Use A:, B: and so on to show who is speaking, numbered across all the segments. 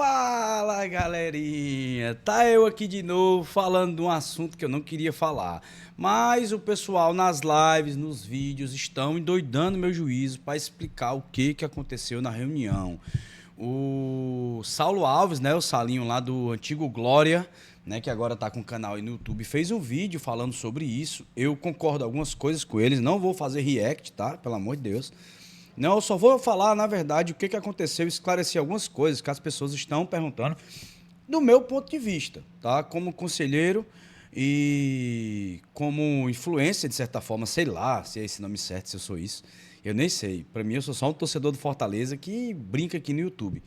A: Fala, galerinha! Tá eu aqui de novo falando de um assunto que eu não queria falar. Mas o pessoal nas lives, nos vídeos, estão endoidando meu juízo para explicar o que aconteceu na reunião. O Saulo Alves, né, o Salinho lá do antigo Glória, né, que agora tá com o canal aí no YouTube, fez um vídeo falando sobre isso. Eu concordo algumas coisas com eles, não vou fazer react, tá? Pelo amor de Deus. Não, eu só vou falar, na verdade, o que aconteceu, esclarecer algumas coisas que as pessoas estão perguntando do meu ponto de vista, tá? Como conselheiro e como influência, de certa forma, sei lá se é esse nome certo, se eu sou isso. Eu nem sei. Para mim, eu sou só um torcedor do Fortaleza que brinca aqui no YouTube.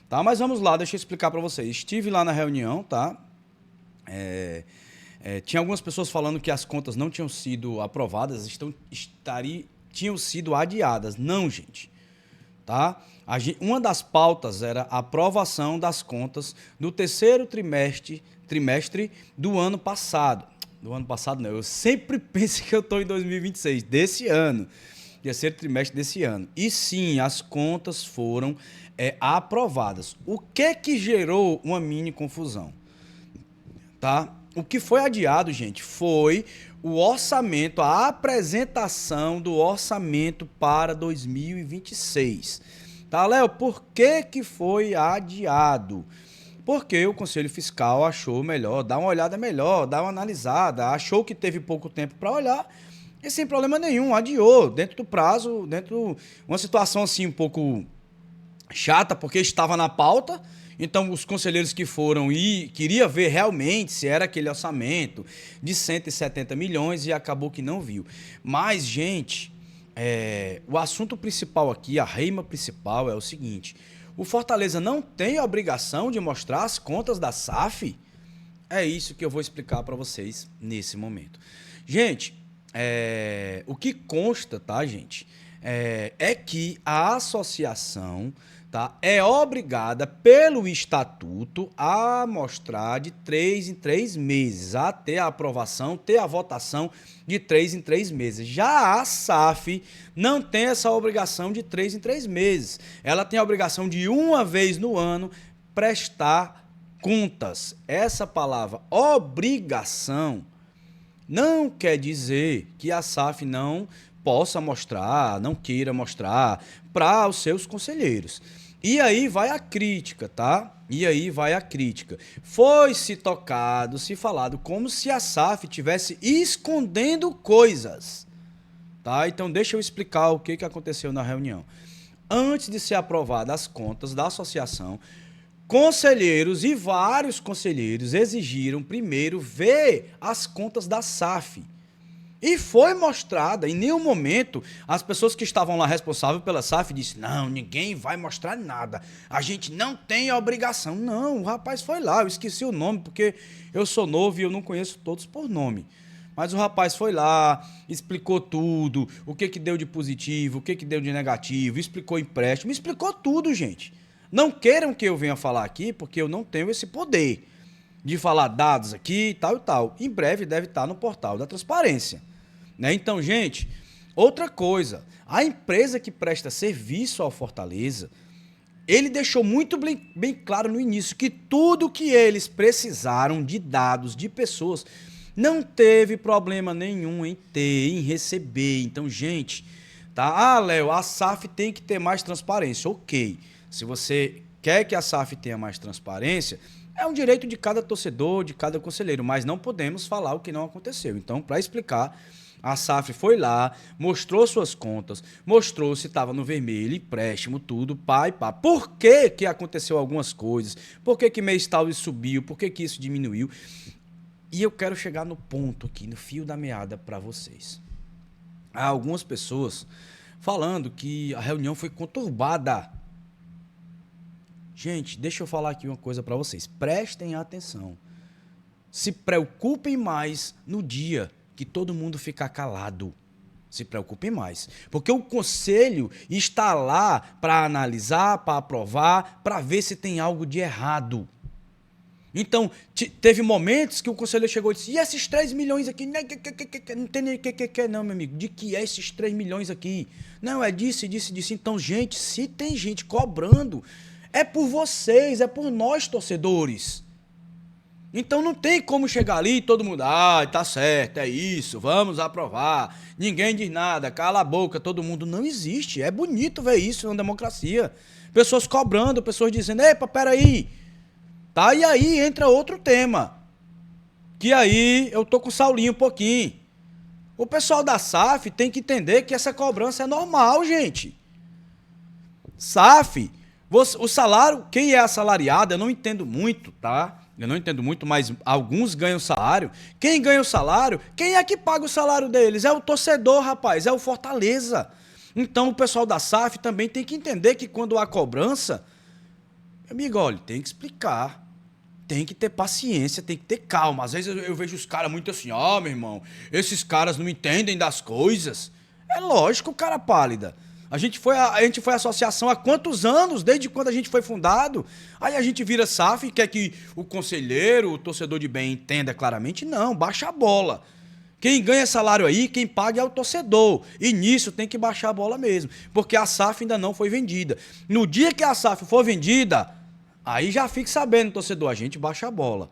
A: Tá? Mas vamos lá, deixa eu explicar para vocês. Estive lá na reunião, tá? Tinha algumas pessoas falando que as contas não tinham sido aprovadas, tinham sido adiadas. Não, gente. Tá? Uma das pautas era a aprovação das contas do terceiro trimestre do ano passado. Do ano passado não, eu sempre penso que eu estou em 2026, desse ano. Terceiro trimestre desse ano. E sim, as contas foram aprovadas. O que gerou uma mini confusão? Tá? O que foi adiado, gente, foi o orçamento, a apresentação do orçamento para 2026. Tá, Léo? Por que foi adiado? Porque o Conselho Fiscal achou melhor dar uma olhada melhor, dar uma analisada, achou que teve pouco tempo para olhar e sem problema nenhum, adiou dentro do prazo, dentro de uma situação assim um pouco chata, porque estava na pauta. Então, os conselheiros que foram e queria ver realmente se era aquele orçamento de 170 milhões e acabou que não viu. Mas, gente, o assunto principal aqui, a reima principal é o seguinte: o Fortaleza não tem a obrigação de mostrar as contas da SAF? É isso que eu vou explicar para vocês nesse momento. Gente, o que consta, tá, gente, é que a associação, tá, é obrigada pelo estatuto a mostrar de 3 em 3 meses, a ter a aprovação, ter a votação de 3 em 3 meses. Já a SAF não tem essa obrigação de 3 em 3 meses. Ela tem a obrigação de uma vez no ano prestar contas. Essa palavra obrigação não quer dizer que a SAF não possa mostrar, não queira mostrar para os seus conselheiros. E aí vai a crítica, tá? E aí vai a crítica. Foi se tocado, se falado como se a SAF tivesse escondendo coisas, tá? Então deixa eu explicar o que aconteceu na reunião. Antes de ser aprovadas as contas da associação, conselheiros e vários conselheiros exigiram primeiro ver as contas da SAF. E foi mostrada, em nenhum momento, as pessoas que estavam lá responsáveis pela SAF disseram: não, ninguém vai mostrar nada, a gente não tem a obrigação. Não, o rapaz foi lá, eu esqueci o nome, porque eu sou novo e eu não conheço todos por nome. Mas o rapaz foi lá, explicou tudo, o que deu de positivo, o que deu de negativo, explicou empréstimo, explicou tudo, gente. Não queiram que eu venha falar aqui, porque eu não tenho esse poder de falar dados aqui e tal e tal. Em breve deve estar no portal da transparência, né? Então, gente, outra coisa, a empresa que presta serviço ao Fortaleza, ele deixou muito bem claro no início que tudo que eles precisaram de dados de pessoas não teve problema nenhum em ter, em receber. Então, gente, tá? Ah, Léo, a SAF tem que ter mais transparência. Ok. Se você quer que a SAF tenha mais transparência, é um direito de cada torcedor, de cada conselheiro, mas não podemos falar o que não aconteceu. Então, para explicar, a SAF foi lá, mostrou suas contas, mostrou se estava no vermelho, empréstimo, tudo, pá e pá. Por que aconteceu algumas coisas? Por que mês tal isso subiu? Por que isso diminuiu? E eu quero chegar no ponto aqui, no fio da meada para vocês. Há algumas pessoas falando que a reunião foi conturbada. Gente, deixa eu falar aqui uma coisa para vocês. Prestem atenção. Se preocupem mais no dia que todo mundo ficar calado. Se preocupem mais. Porque o conselho está lá para analisar, para aprovar, para ver se tem algo de errado. Então, teve momentos que o conselheiro chegou e disse: e esses 3 milhões aqui? Não tem nem que não, meu amigo. De que é esses 3 milhões aqui? Não, é disso, disso, disso. Então, gente, se tem gente cobrando, É por vocês, é por nós, torcedores. Então não tem como chegar ali e todo mundo, tá certo, é isso, vamos aprovar. Ninguém diz nada, cala a boca, todo mundo. Não existe. É bonito ver isso na democracia. Pessoas cobrando, pessoas dizendo, epa, peraí. Tá, e aí entra outro tema. Que aí eu tô com o Saulinho um pouquinho. O pessoal da SAF tem que entender que essa cobrança é normal, gente. SAF, o salário, quem é assalariado, eu não entendo muito, tá? Eu não entendo muito, mas alguns ganham salário. Quem ganha o salário, quem é que paga o salário deles? É o torcedor, rapaz, é o Fortaleza. Então o pessoal da SAF também tem que entender que quando há cobrança, amigo, olha, tem que explicar. Tem que ter paciência, tem que ter calma. Às vezes eu vejo os caras muito assim, meu irmão, esses caras não entendem das coisas. É lógico, cara pálida. A gente foi associação há quantos anos, desde quando a gente foi fundado? Aí a gente vira SAF e quer que o conselheiro, o torcedor de bem entenda claramente. Não, baixa a bola. Quem ganha salário aí, quem paga é o torcedor. E nisso tem que baixar a bola mesmo. Porque a SAF ainda não foi vendida. No dia que a SAF for vendida, aí já fique sabendo, torcedor, a gente baixa a bola.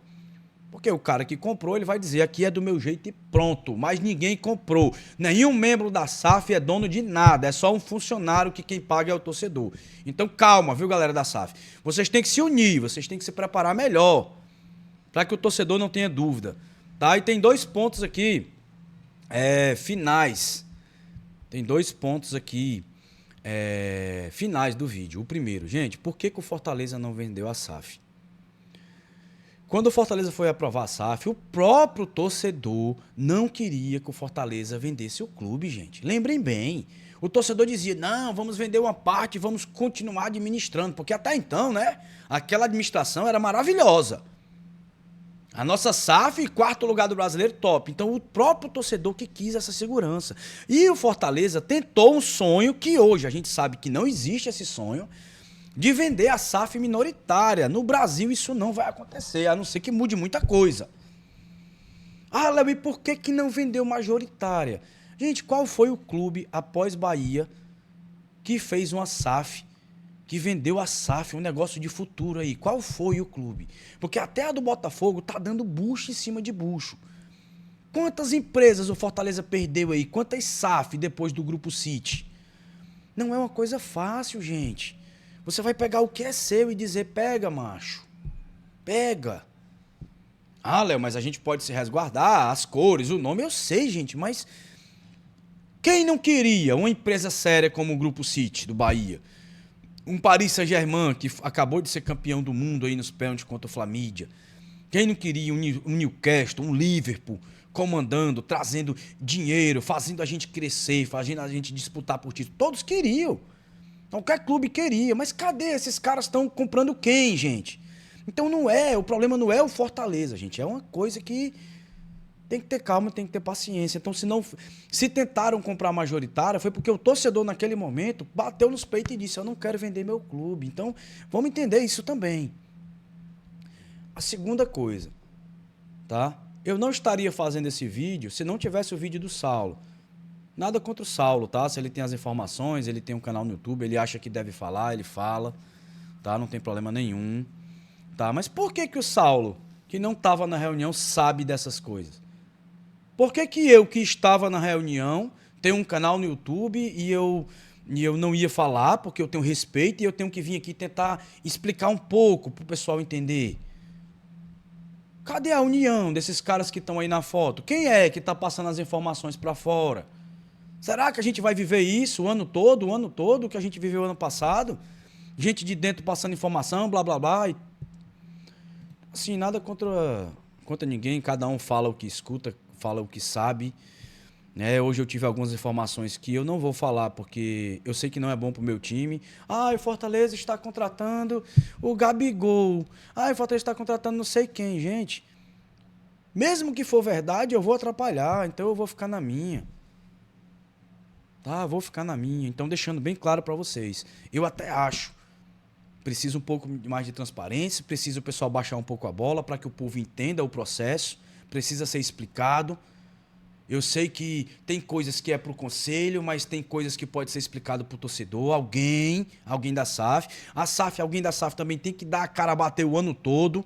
A: Porque o cara que comprou, ele vai dizer, aqui é do meu jeito e pronto. Mas ninguém comprou. Nenhum membro da SAF é dono de nada. É só um funcionário que quem paga é o torcedor. Então calma, viu, galera da SAF? Vocês têm que se unir, vocês têm que se preparar melhor. Para que o torcedor não tenha dúvida. Tá? E tem 2 pontos aqui finais. Tem 2 pontos aqui finais do vídeo. O primeiro, gente, por que o Fortaleza não vendeu a SAF? Quando o Fortaleza foi aprovar a SAF, o próprio torcedor não queria que o Fortaleza vendesse o clube, gente. Lembrem bem, o torcedor dizia, não, vamos vender uma parte e vamos continuar administrando, porque até então, né, aquela administração era maravilhosa. A nossa SAF, 4º lugar do brasileiro, top. Então o próprio torcedor que quis essa segurança. E o Fortaleza tentou um sonho que hoje a gente sabe que não existe esse sonho, de vender a SAF minoritária. No Brasil isso não vai acontecer, a não ser que mude muita coisa. Léo, e por que não vendeu majoritária? Gente, qual foi o clube após Bahia que fez uma SAF, que vendeu a SAF, um negócio de futuro aí? Qual foi o clube? Porque até a do Botafogo tá dando bucho em cima de bucho. Quantas empresas o Fortaleza perdeu aí? Quantas SAF depois do Grupo City? Não é uma coisa fácil, gente. Você vai pegar o que é seu e dizer, pega, macho. Pega. Léo, mas a gente pode se resguardar, as cores, o nome, eu sei, gente, mas quem não queria uma empresa séria como o Grupo City, do Bahia? Um Paris Saint-Germain, que acabou de ser campeão do mundo aí nos pênaltis contra o Flamídia. Quem não queria um Newcastle, um Liverpool, comandando, trazendo dinheiro, fazendo a gente crescer, fazendo a gente disputar por título? Todos queriam. Qualquer clube queria, mas cadê? Esses caras estão comprando quem, gente? Então o problema não é o Fortaleza, gente. É uma coisa que tem que ter calma, tem que ter paciência. Então, se tentaram comprar majoritária, foi porque o torcedor naquele momento bateu nos peitos e disse, eu não quero vender meu clube. Então, vamos entender isso também. A segunda coisa, tá? Eu não estaria fazendo esse vídeo se não tivesse o vídeo do Saulo. Nada contra o Saulo, tá? Se ele tem as informações, ele tem um canal no YouTube, ele acha que deve falar, ele fala, tá? Não tem problema nenhum, tá? Mas por que o Saulo, que não estava na reunião, sabe dessas coisas? Por que eu, que estava na reunião, tenho um canal no YouTube e eu não ia falar, porque eu tenho respeito e eu tenho que vir aqui tentar explicar um pouco para o pessoal entender? Cadê a união desses caras que estão aí na foto? Quem é que está passando as informações para fora? Será que a gente vai viver isso o ano todo que a gente viveu ano passado? Gente de dentro passando informação, blá, blá, blá. Assim, nada contra ninguém, cada um fala o que escuta, fala o que sabe. Hoje eu tive algumas informações que eu não vou falar, porque eu sei que não é bom pro meu time. O Fortaleza está contratando o Gabigol. O Fortaleza está contratando não sei quem, gente. Mesmo que for verdade, eu vou atrapalhar, então eu vou ficar na minha. Tá, vou ficar na minha. Então, deixando bem claro para vocês. Eu até acho. Precisa um pouco mais de transparência, precisa o pessoal baixar um pouco a bola para que o povo entenda o processo, precisa ser explicado. Eu sei que tem coisas que é pro conselho, mas tem coisas que pode ser explicado pro torcedor, alguém da SAF. Alguém da SAF também tem que dar a cara a bater o ano todo,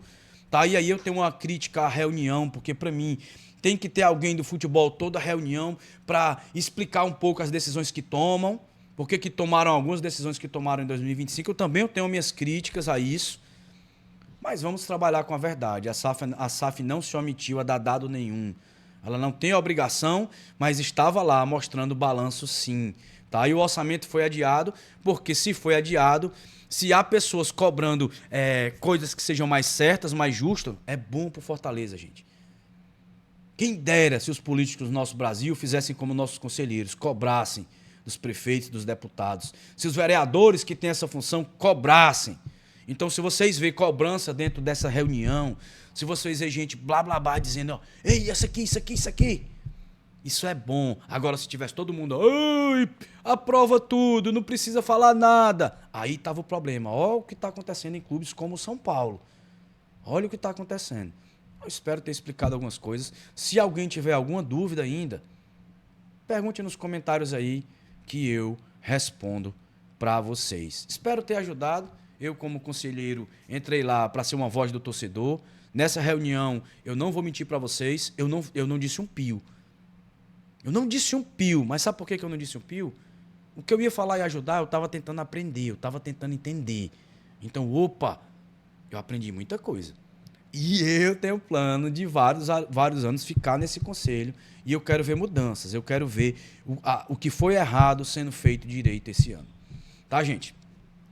A: tá? E aí eu tenho uma crítica à reunião, porque para mim tem que ter alguém do futebol toda a reunião para explicar um pouco as decisões que tomam, porque que tomaram algumas decisões que tomaram em 2025. Eu também tenho minhas críticas a isso. Mas vamos trabalhar com a verdade. A SAF não se omitiu a dar dado nenhum. Ela não tem obrigação, mas estava lá mostrando o balanço sim. Tá? E o orçamento foi adiado, porque se foi adiado, se há pessoas cobrando coisas que sejam mais certas, mais justas, é bom para o Fortaleza, gente. Quem dera se os políticos do nosso Brasil fizessem como nossos conselheiros, cobrassem dos prefeitos, dos deputados. Se os vereadores que têm essa função cobrassem. Então, se vocês veem cobrança dentro dessa reunião, se vocês veem gente blá blá blá dizendo, ó, ei, isso aqui, isso é bom. Agora, se tivesse todo mundo, ai, aprova tudo, não precisa falar nada, aí tava o problema. Olha o que está acontecendo em clubes como o São Paulo. Olha o que está acontecendo. Eu espero ter explicado algumas coisas. Se alguém tiver alguma dúvida ainda, pergunte nos comentários aí que eu respondo para vocês. Espero ter ajudado. Eu, como conselheiro, entrei lá para ser uma voz do torcedor. Nessa reunião, eu não vou mentir para vocês, eu não disse um pio. Eu não disse um pio, mas sabe por que eu não disse um pio? O que eu ia falar e ajudar, eu estava tentando aprender, eu estava tentando entender. Então, eu aprendi muita coisa. E eu tenho plano de vários anos ficar nesse conselho e eu quero ver mudanças, eu quero ver o que foi errado sendo feito direito esse ano. Tá, gente?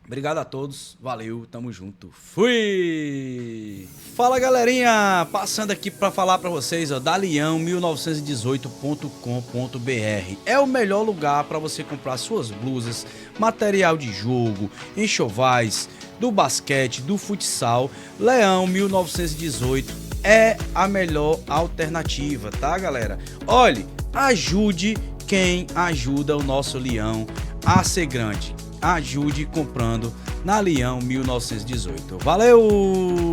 A: Obrigado a todos, valeu, tamo junto, fui! Fala, galerinha, passando aqui para falar para vocês, ó, da Leão1918.com.br. É o melhor lugar para você comprar suas blusas, material de jogo, enxovais, do basquete, do futsal. Leão 1918 é a melhor alternativa, tá, galera? Olhe, ajude quem ajuda o nosso Leão a ser grande. Ajude comprando na Leão 1918. Valeu!